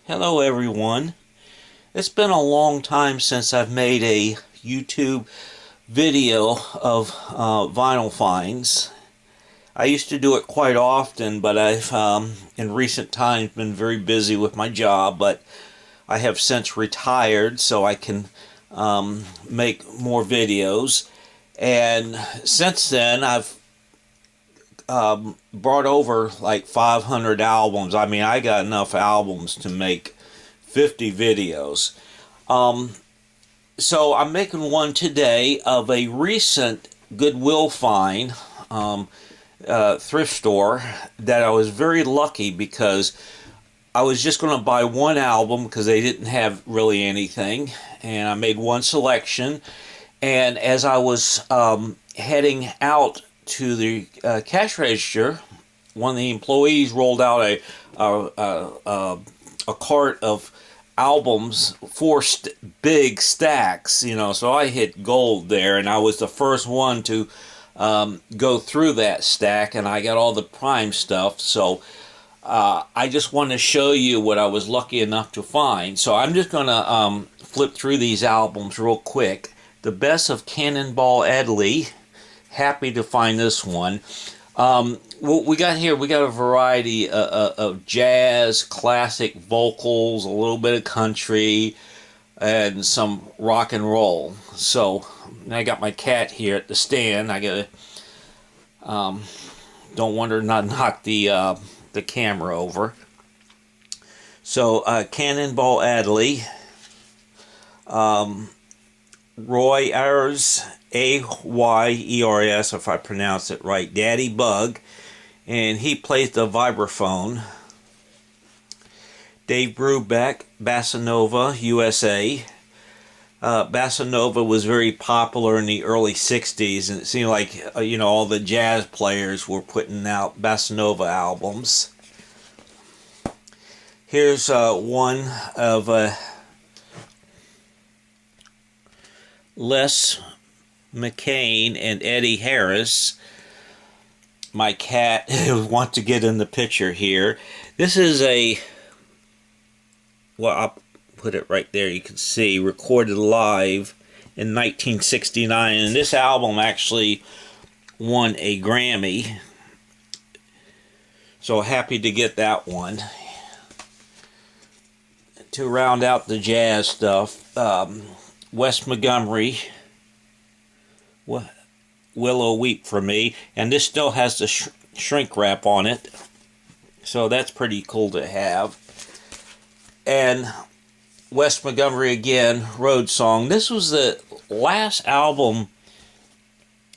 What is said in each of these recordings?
Hello everyone. It's been a long time since I've made a YouTube video of vinyl finds. I used to do it quite often, but I've in recent times been very busy with my job, but I have since retired so I can make more videos. And since then I've brought over like 500 albums. I mean, I got enough albums to make 50 videos. So I'm making one today of a recent Goodwill find, thrift store, that I was very lucky because I was just going to buy one album because they didn't have really anything, and I made one selection. And as I was heading out to the cash register, one of the employees rolled out a cart of albums, four big stacks, so I hit gold there, and I was the first one to go through that stack, and I got all the prime stuff. So I just want to show you what I was lucky enough to find. So I'm just going to flip through these albums real quick. The Best of Cannonball Adderley. Happy to find this one. What we got here, we got a variety of jazz, classic vocals, a little bit of country, and some rock and roll. So I got my cat here at the stand. I gotta don't want her to not knock the camera over. So Cannonball Adderley, Roy Ayers, Ayers, if I pronounce it right, Daddy Bug, and he plays the vibraphone. Dave Brubeck, Bossa Nova, USA. Bossa Nova was very popular in the early 60s, and it seemed like, all the jazz players were putting out Bossa Nova albums. Here's one of Les McCain and Eddie Harris. My cat wants to get in the picture here. This is I'll put it right there, you can see, recorded live in 1969, and this album actually won a Grammy. So happy to get that one. To round out the jazz stuff, Wes Montgomery, Willow Weep for Me, and this still has the shrink wrap on it, so that's pretty cool to have. And Wes Montgomery again, Road Song. This was the last album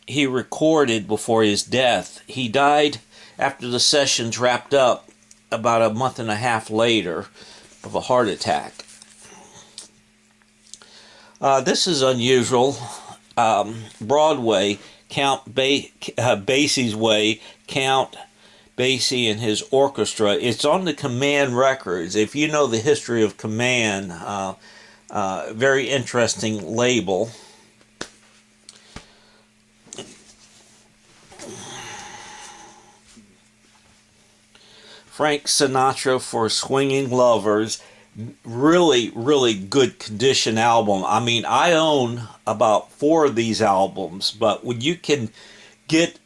he recorded before his death. He died after the sessions wrapped up about a month and a half later of a heart attack. This is unusual. Broadway, Count Basie's Way, Count Basie and his orchestra. It's on the Command Records. If you know the history of Command, very interesting label. Frank Sinatra for Swinging Lovers. Really, really good condition album. I mean, I own about 4 of these albums, but when you can get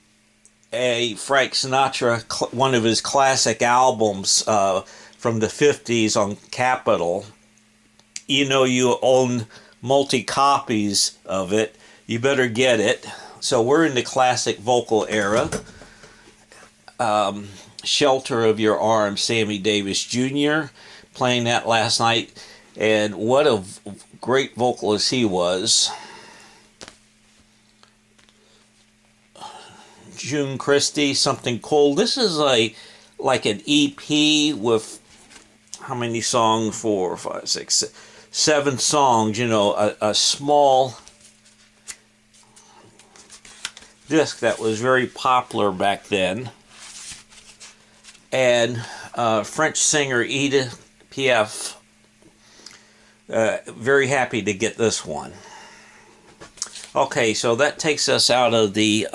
a Frank Sinatra, one of his classic albums from the 50s on Capitol, you own multi-copies of it, you better get it. So we're in the classic vocal era. Shelter of Your Arms, Sammy Davis Jr., playing that last night, and what a great vocalist he was. June Christie, Something Cold. This is like an EP with how many songs? 4, 5, 6, 7 songs. A small disc that was very popular back then. And French singer Edith Piaf. Very happy to get this one. Okay, so that takes us out of the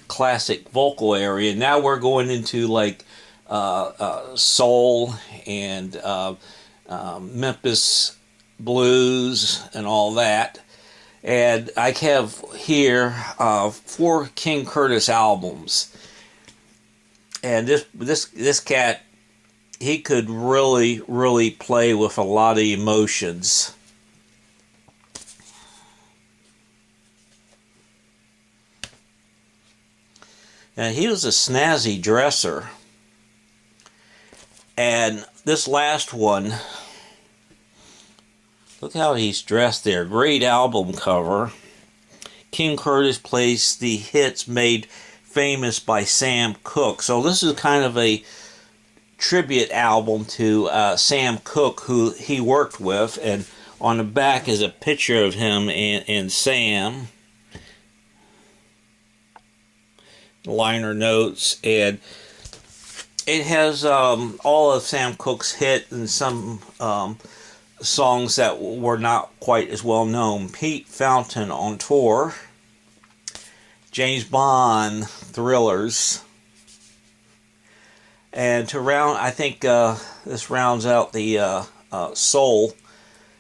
classic vocal area. Now we're going into like soul and Memphis Blues and all that. And I have here 4 King Curtis albums. And this cat, he could really play with a lot of emotions. And he was a snazzy dresser. And this last one, look how he's dressed there. Great album cover. King Curtis plays the hits made famous by Sam Cooke. So this is kind of a tribute album to Sam Cooke, who he worked with. And on the back is a picture of him and Sam. Liner notes, and it has all of Sam Cooke's hit and some songs that were not quite as well known. Pete Fountain on Tour, James Bond thrillers, and to round, I think this rounds out the soul,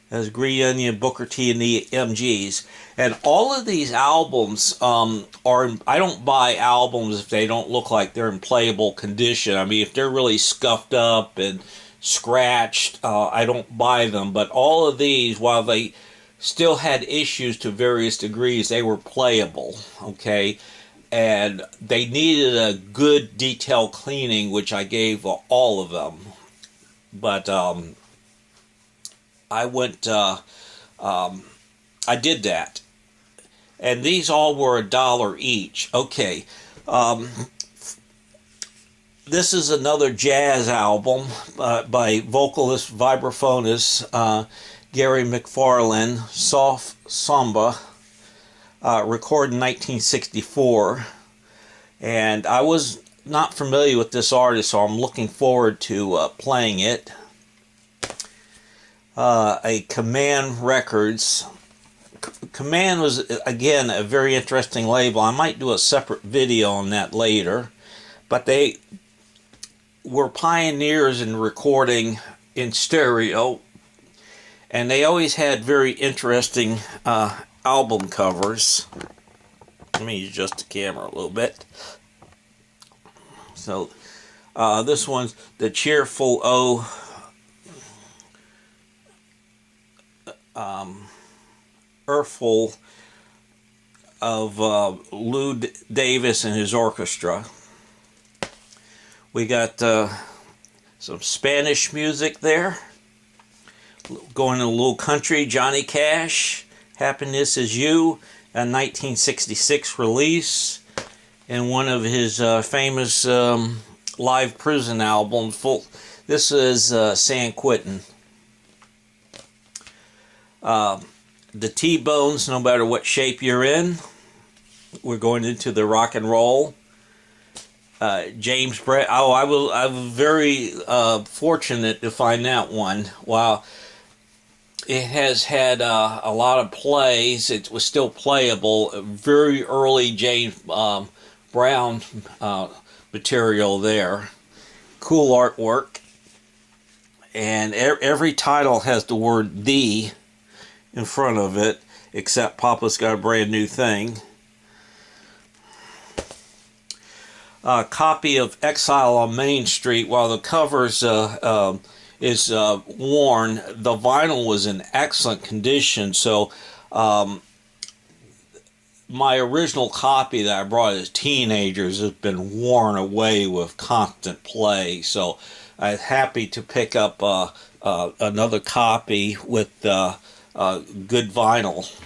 as Green Onion, Booker T, and the MGs. And all of these albums are, I don't buy albums if they don't look like they're in playable condition. I mean, if they're really scuffed up and scratched, I don't buy them. But all of these, while they still had issues to various degrees, they were playable, okay? And they needed a good detailed cleaning, which I gave all of them. But I went, I did that. And these all were $1 each. Okay. This is another jazz album by vocalist, vibraphonist Gary McFarlane, Soft Samba, recorded in 1964. And I was not familiar with this artist, so I'm looking forward to playing it. A Command Records. Command was, again, a very interesting label. I might do a separate video on that later. But they were pioneers in recording in stereo. And they always had very interesting album covers. Let me adjust the camera a little bit. So, this one's The Cheerful Earthful of Lou Davis and his orchestra. We got some Spanish music there. Going a little country, Johnny Cash, Happiness Is You, a 1966 release, and one of his famous live prison albums. This is San Quentin. The T-Bones, No Matter What Shape You're In. We're going into the rock and roll. James Brown. Oh, I was very fortunate to find that one. Wow. It has had a lot of plays. It was still playable. Very early James Brown material there. Cool artwork. And every title has the word "the" in front of it, except Papa's Got a Brand New Thing. A copy of Exile on Main Street. While the covers is worn, the vinyl was in excellent condition. So my original copy that I brought as teenagers has been worn away with constant play. So I'm happy to pick up another copy with good vinyl.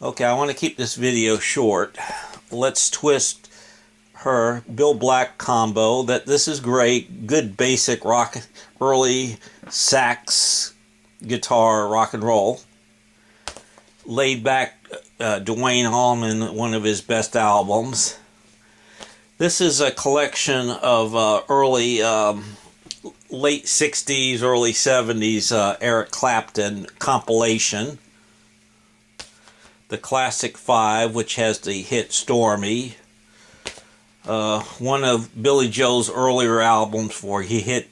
Okay, I want to keep this video short. Let's Twist Her Bill Black combo. This is great. Good basic rock, early sax guitar rock and roll. Laid Back, Dwayne Allman, one of his best albums. This is a collection of early late 60s, early 70s Eric Clapton compilation. The Classic Five, which has the hit Stormy. One of Billy Joel's earlier albums where he hit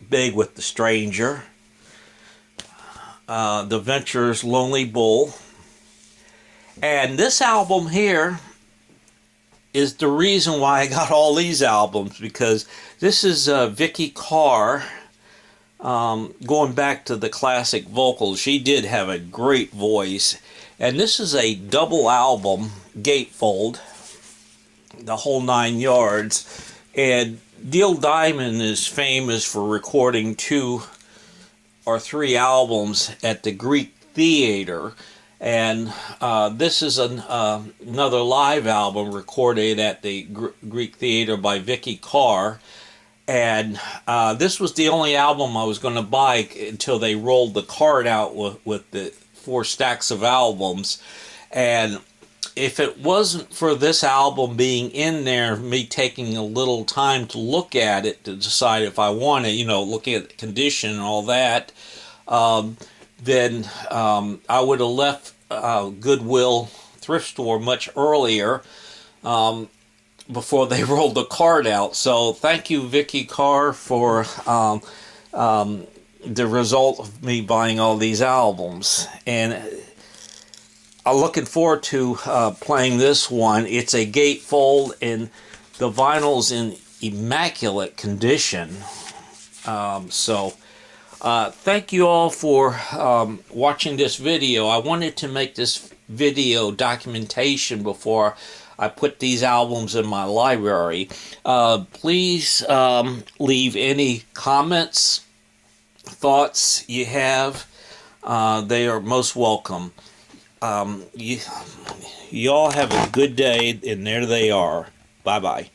big with The Stranger, The Ventures, Lonely Bull. And this album here is the reason why I got all these albums, because this is Vicky Carr, going back to the classic vocals. She did have a great voice. And this is a double album, gatefold, the whole 9 yards. And Neil Diamond is famous for recording 2 or 3 albums at the Greek Theater. And this is another live album recorded at the Greek Theater by Vicky Carr. And this was the only album I was going to buy until they rolled the card out with the 4 stacks of albums. And if it wasn't for this album being in there, me taking a little time to look at it to decide if I want it, looking at the condition and all that, then I would have left Goodwill thrift store much earlier, before they rolled the card out. So thank you, Vicky Carr, for the result of me buying all these albums. And I'm looking forward to playing this one. It's a gatefold, and the vinyl's in immaculate condition. Thank you all for watching this video. I wanted to make this video documentation before I put these albums in my library. Please leave any comments, thoughts you have. They are most welcome. You all have a good day, and there they are. Bye-bye.